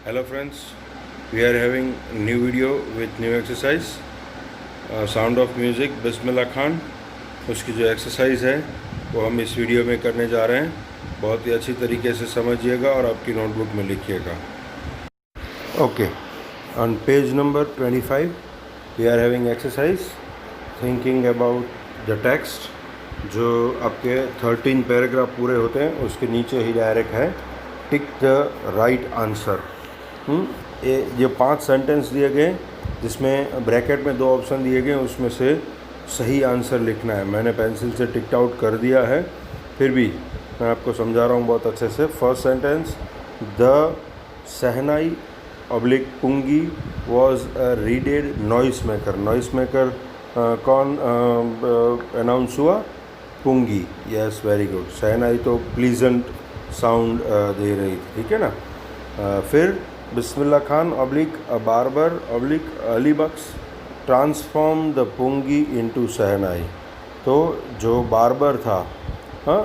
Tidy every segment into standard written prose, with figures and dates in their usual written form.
Hello friends, we are having a new video with new exercise. Sound of music Bismillah Khan, उसकी जो exercise है वो हम इस वीडियो में करने जा रहे हैं। बहुत ही अच्छी तरीके से समझिएगा और आपकी नोटबुक में लिखिएगा। Okay, on page number 25 we are having exercise thinking about the text. जो आपके 13 पैराग्राफ पूरे होते हैं उसके नीचे ही डायरेक्ट है टिक द राइट आंसर। ये 5 सेंटेंस दिए गए जिसमें ब्रैकेट में 2 ऑप्शन दिए गए, उसमें से सही आंसर लिखना है। मैंने पेंसिल से टिकट आउट कर दिया है, फिर भी मैं आपको समझा रहा हूँ बहुत अच्छे से। First sentence, the shehnai oblique pungi was a reeded noise maker. Noise maker कौन अनाउंस हुआ? Pungi. Yes, very good. Shehnai तो प्लीजेंट साउंड दे रही थी, ठीक है ना। फिर Bismillah Khan oblique a barber oblique Ali Bakhsh transform the pungi into shehnai. तो जो बार्बर था, हाँ,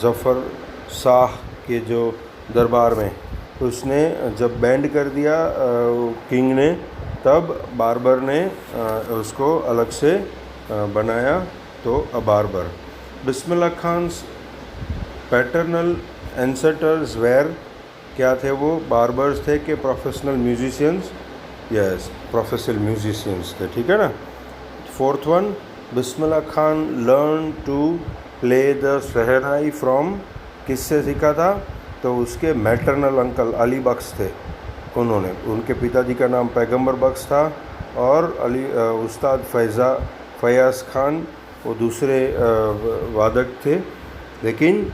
जफ़र शाह के जो दरबार में, उसने जब बैंड कर दिया किंग ने, तब बार्बर ने उसको अलग से बनाया, तो a barber. Bismillah Khan's paternal ancestors were, क्या थे वो? बार्बर्स थे कि professional musicians? Yes, professional musicians थे, ठीक है ना। Fourth one, Bismillah Khan learn to play the shehnai from, किससे सीखा था? तो उसके मैटरनल अंकल अली बख्श थे, उन्होंने, उनके पिताजी का नाम पैगंबर बख्श था और अली उस्ताद फयाज़ खान वो दूसरे वादक थे, लेकिन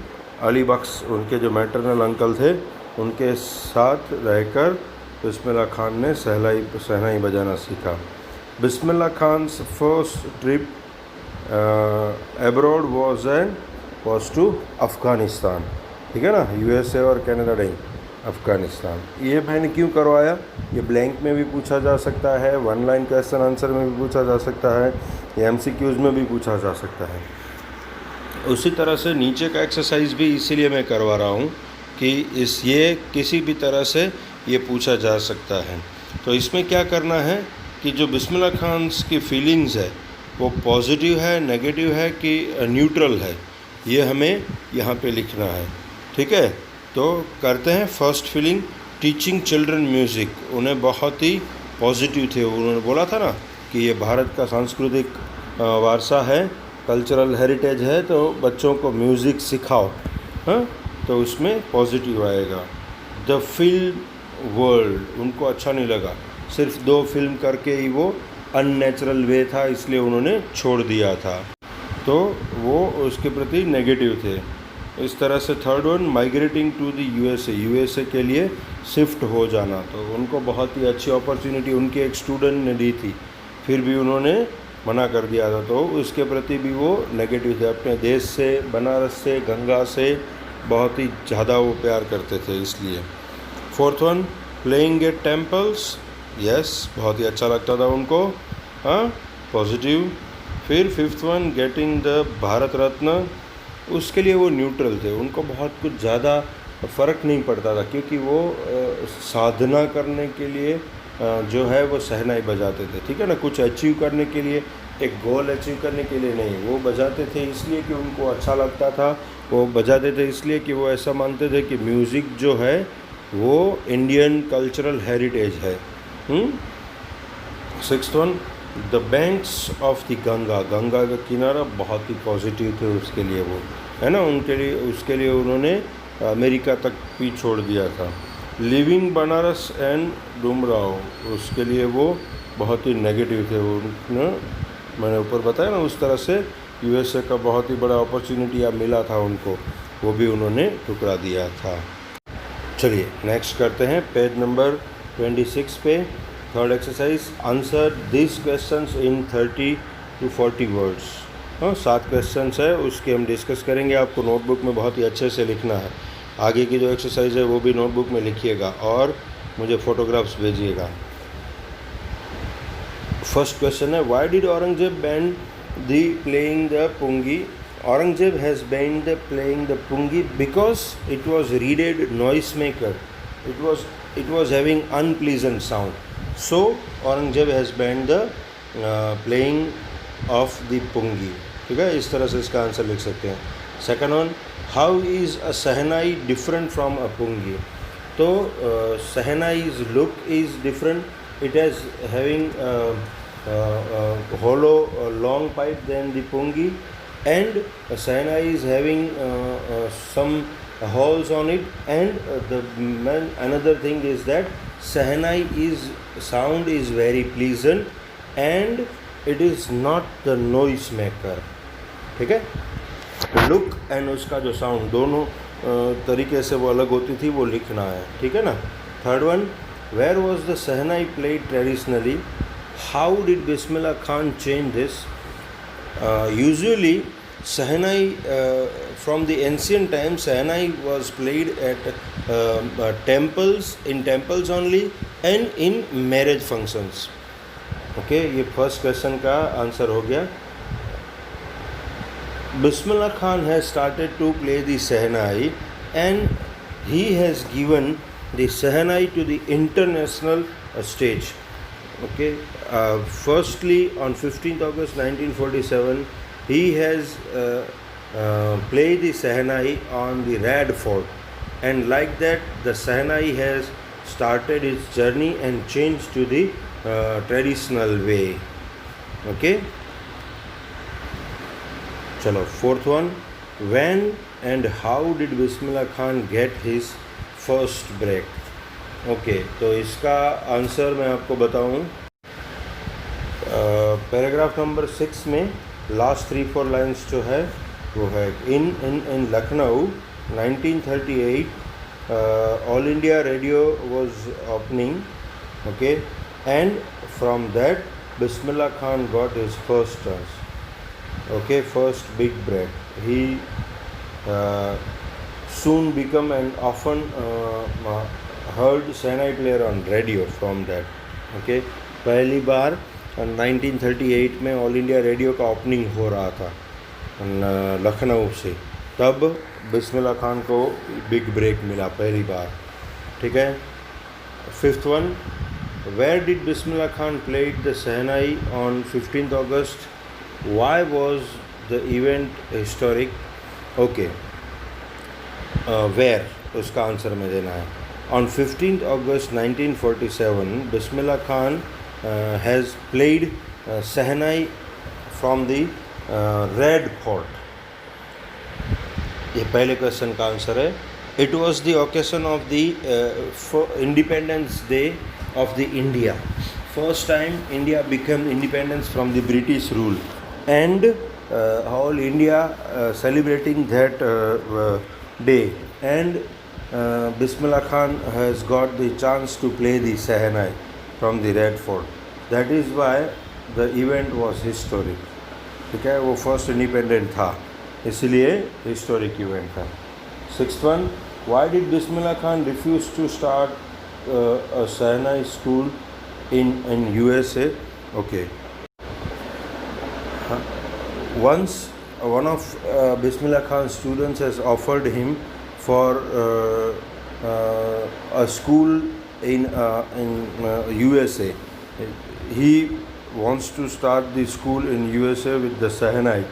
अली बख्श उनके जो मैटरनल अंकल थे उनके साथ रहकर बिस्मिल्लाह खान ने शहनाई बजाना सीखा। Bismillah Khan's first trip abroad was to Afghanistan, ठीक है ना, यूएसए और कनाडा नहीं, अफ़गानिस्तान। ये मैंने क्यों करवाया? ये ब्लैंक में भी पूछा जा सकता है, 1 लाइन क्वेश्चन आंसर में भी पूछा जा सकता है, या एमसीक्यूज़ में भी पूछा जा सकता है। उसी तरह से नीचे का एक्सरसाइज भी इसीलिए मैं करवा रहा हूँ कि ये किसी भी तरह से ये पूछा जा सकता है। तो इसमें क्या करना है कि जो बिस्मिल्लाह खान की फीलिंग्स है वो पॉजिटिव है, नेगेटिव है कि न्यूट्रल है, ये हमें यहाँ पे लिखना है, ठीक है। तो करते हैं। First feeling, teaching children music, उन्हें बहुत ही पॉजिटिव थे। उन्होंने बोला था ना कि ये भारत का सांस्कृतिक वारसा है, कल्चरल हेरिटेज है, तो बच्चों को म्यूज़िक सिखाओ, हाँ, तो उसमें पॉजिटिव आएगा। द फिल्म वर्ल्ड, उनको अच्छा नहीं लगा, सिर्फ 2 फिल्म करके ही वो अननेचुरल वे था, इसलिए उन्होंने छोड़ दिया था, तो वो उसके प्रति नेगेटिव थे। इस तरह से third one, migrating to the USA के लिए शिफ्ट हो जाना, तो उनको बहुत ही अच्छी अपॉर्चुनिटी उनके एक स्टूडेंट ने दी थी, फिर भी उन्होंने मना कर दिया था, तो उसके प्रति भी वो नेगेटिव थे। अपने देश से, बनारस से, गंगा से बहुत ही ज़्यादा वो प्यार करते थे, इसलिए। Fourth one, playing at temples, yes, बहुत ही अच्छा लगता था उनको, हाँ, पॉजिटिव। फिर fifth one, getting the Bharat Ratna, उसके लिए वो न्यूट्रल थे, उनको बहुत कुछ ज़्यादा फ़र्क नहीं पड़ता था, क्योंकि वो साधना करने के लिए जो है वो शहनाई बजाते थे, ठीक है ना, कुछ अचीव करने के लिए, एक गोल अचीव करने के लिए नहीं, वो बजाते थे इसलिए कि उनको अच्छा लगता था, वो बजाते थे इसलिए कि वो ऐसा मानते थे कि म्यूज़िक जो है वो इंडियन कल्चरल हेरिटेज है। Sixth one, the banks of the Ganga, Ganga का किनारा बहुत ही पॉजिटिव थे उसके लिए, वो है ना, उनके लिए, उसके लिए उन्होंने अमेरिका तक भी छोड़ दिया था। लिविंग बनारस एंड डुमराव, उसके लिए वो बहुत ही नेगेटिव थे, उन्होंने, मैंने ऊपर बताया ना, उस तरह से यूएसए का बहुत ही बड़ा अपॉर्चुनिटी मिला था उनको, वो भी उन्होंने ठुकरा दिया था। चलिए नेक्स्ट करते हैं, पेज नंबर 26 पे, third exercise, answer this questions in 30 to 40 words. हाँ, 7 क्वेश्चंस है, उसके हम डिस्कस करेंगे। आपको नोटबुक में बहुत ही अच्छे से लिखना है। आगे की जो एक्सरसाइज है वो भी नोटबुक में लिखिएगा और मुझे फ़ोटोग्राफ्स भेजिएगा। फर्स्ट क्वेश्चन है, why did Aurangzeb ban the playing the pungi? Aurangzeb has banned playing the pungi because it was reeded noise maker. It was it was having unpleasant sound. So Aurangzeb has banned the playing of the pungi. ठीक है, इस तरह से इसका answer लिख सकते हैं. Second one, how is a shehnai different from a pungi? तो सहनाई's look is different. It has having hollow long pipe than the pungi, and sahanai is having some holes on it, and another thing is that sahanai is sound is very pleasant and it is not the noise maker. ठीक है, look and उसका जो sound दोनों तरीके से वो अलग होती थी, वो लिखना है. ठीक है ना. Third one, where was the sahanai played traditionally? How did Bismillah Khan change this? Usually sahanai from the ancient times, sahanai was played at temples, in temples only, and in marriage functions. Okay, ये first question का answer हो गया. Bismillah Khan has started to play the sahanai and he has given the sahanai to the international stage. Okay, firstly on 15th August 1947 he has played the sahanai on the Red Fort, and like that the sahanai has started its journey and changed to the traditional way. Okay, chalo, fourth one, when and how did Bismillah Khan get his first break? Okay, तो इसका answer मैं आपको बताऊं. Paragraph number 6 में last 3-4 lines जो है वो है, in Lucknow 1938 all India radio was opening. Okay, and from that Bismillah Khan got his first chance. Okay, first big break. He soon become an often heard sahanai player on radio from that. Okay, पहली बार 1938 में all India radio का opening हो रहा था लखनऊ से, तब बिस्मिल्लाह खान को big break मिला पहली बार. ठीक है. Fifth one, where did Bismillah Khan played the shehnai on 15th August? Why was the event historic? Okay, where, उसका आंसर में देना है. On 15th August 1947 Bismillah Khan has played sahanai from the Red Fort. ये पहले क्वेश्चन का आंसर है. It was the occasion of the Independence Day of the India. First time India became independence from the British rule, and all India celebrating that day, and Bismillah Khan has got the chance to play the sahanai from the Red Fort. That is why the event was historic. ठीक है, वो first independent था, इसलिए historic event था. Sixth one, why did Bismillah Khan refuse to start a sahanai school in USA? Okay. Once one of Bismillah Khan's students has offered him for a school in USA. He wants to start the school in USA with the sahanai,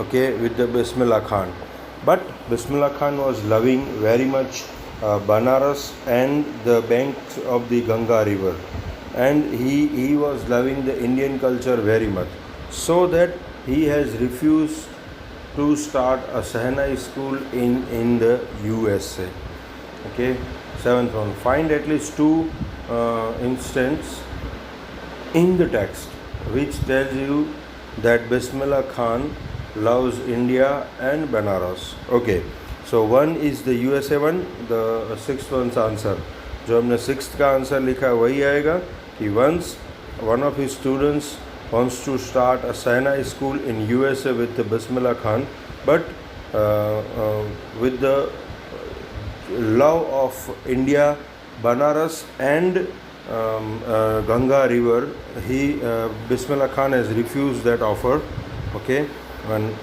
okay, with the Bismillah Khan. But Bismillah Khan was loving very much Banaras and the banks of the Ganga river, and he was loving the Indian culture very much, so that he has refused to start a sahanai school in the USA. Okay. Seventh one, find at least two instances in the text which tells you that Bismillah Khan loves India and Banaras. Okay, so one is the USA one, the sixth one's answer. जो हमने sixth का answer लिखा है वही आएगा कि once one of his students wants to start a sahanai school in USA with the Bismillah Khan, but with the love of India, Banaras and Ganga river, Bismillah Khan has refused that offer. Okay, and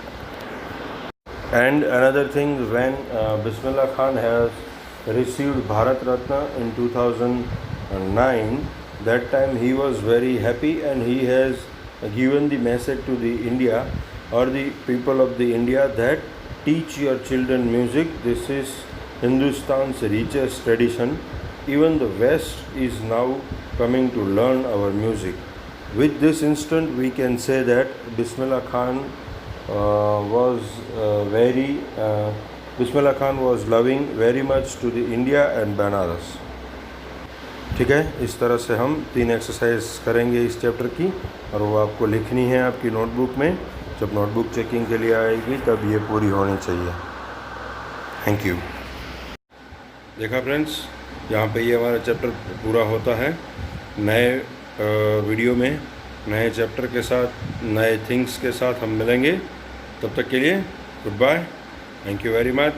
another thing, when Bismillah Khan has received Bharat Ratna in 2009. That time he was very happy, and he has given the message to the India or the people of the India that teach your children music. This is Hindustan's richest tradition. Even the West is now coming to learn our music. With this instant, we can say that Bismillah Khan Bismillah Khan was loving very much to the India and Banaras. ठीक है, इस तरह से हम 3 exercise करेंगे इस chapter की, और वो आपको लिखनी है आपकी नोटबुक में. जब नोटबुक चेकिंग के लिए आएगी तब ये पूरी होनी चाहिए. Thank you. देखा फ्रेंड्स, यहाँ पे ये हमारा चैप्टर पूरा होता है. नए वीडियो में नए चैप्टर के साथ, नए थिंग्स के साथ हम मिलेंगे. तब तक के लिए goodbye. Thank you very much.